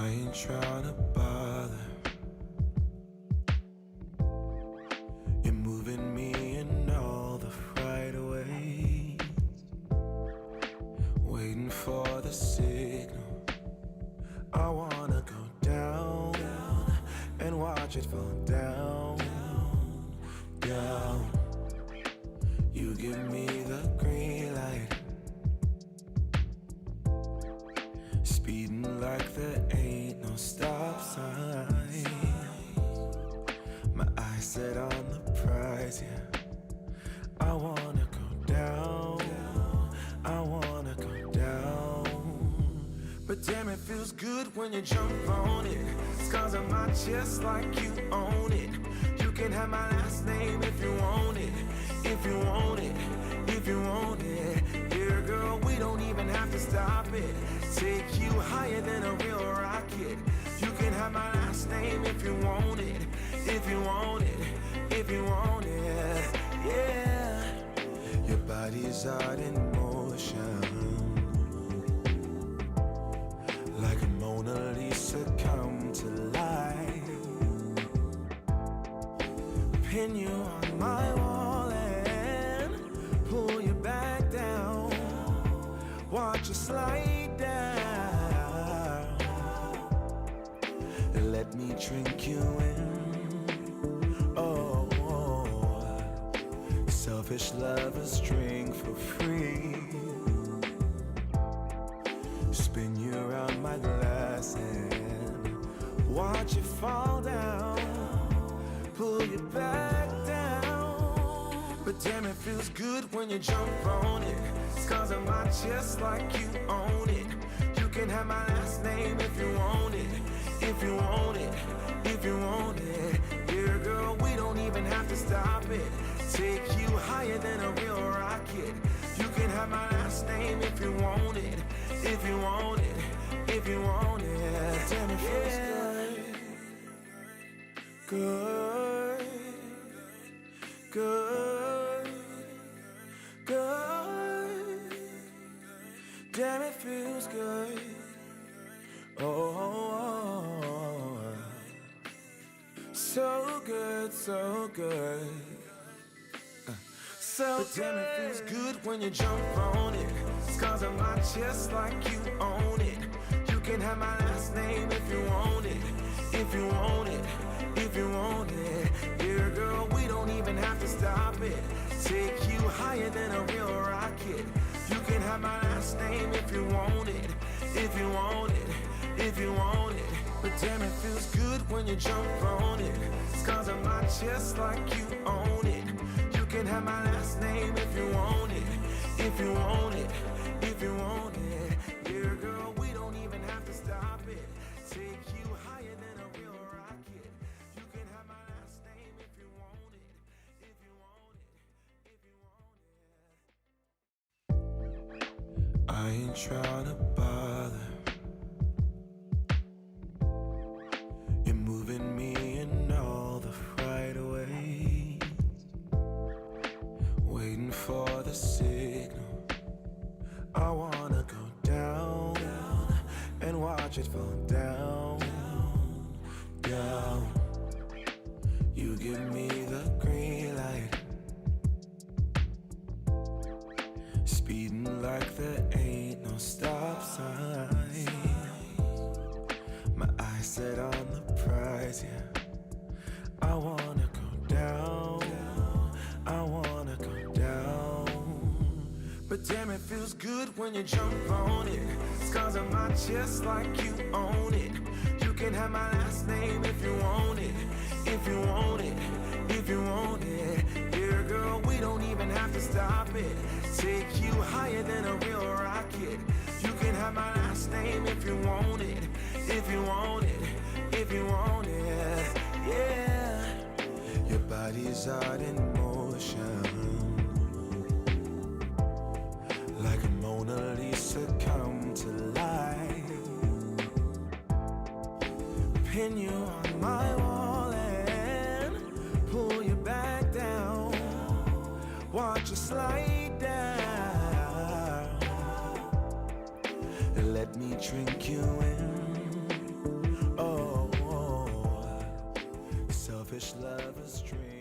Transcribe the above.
I ain't tryna bother. You're moving me in all the right ways, waiting for the signal. I wanna go down, and watch it fall down, down. You give me the green light, speeding like there ain't no stop sign. My eyes set on the prize, yeah. I wanna go down, I wanna go down. But damn, it feels good when you jump on it. Scars on my chest like you own it. You can have my last name if you want it, if you want it, if you want it. Yeah, girl, we don't even have to stop it. Take you higher than a real rocket. You can have my last name if you want it, if you want it, if you want it. Yeah, your body's out in motion, like a Mona Lisa come to life. Pin you on my wall and pull you back down. Watch you slide down and let me drink you in. Oh, selfish lovers drink for free. Spin you around my glass and watch you fall down, pull you back down. But damn, it feels good when you jump on it. Scars on my chest like you own it. You can have my last name if you want it, if you want it, if you want it. Yeah, girl, we don't even have to stop it. Take you higher than a real rocket. You can have my last name if you want it, if you want it, if you want it. Damn, it feels good, good, good, good. Damn, it feels good. Oh, so good, so good. So damn, it feels good when you jump on it. Scars on my chest like you own it. You can have my last name if you want it, if you want it, if you want it. Yeah, girl, we don't even have to stop it. Take you higher than a real rocket. You can have my last name if you want it, if you want it, if you want it. But damn, it feels good when you jump on it. Scars on my chest like you own it. You can have my last name if you want it, if you want it, if you want it. Yeah, girl, we don't even have to stop it. Take you higher than a real rocket. You can have my last name if you want it, if you want it, if you want it. I ain't tryna bother. You're moving me in all the right ways, waiting for the signal. I wanna go down, and watch it fall down, down. You give me the green light, speeding like there ain't no stop sign. My eyes set on the prize, yeah. I wanna go down, I wanna go down. But damn, it feels good when you jump on it. Scars on my chest like you own it. You can have my last name if you want it, if you want it, if you want it. Yeah, girl, we don't even have to stop it. Take you higher than a real rocket. You can have my last name if you want it, if you want it, if you want it. Yeah, your body's out in motion, like a Mona Lisa come to life. Pin you on my wall and pull you back down. Watch you slide down and let me drink you in. foolish lover's dream.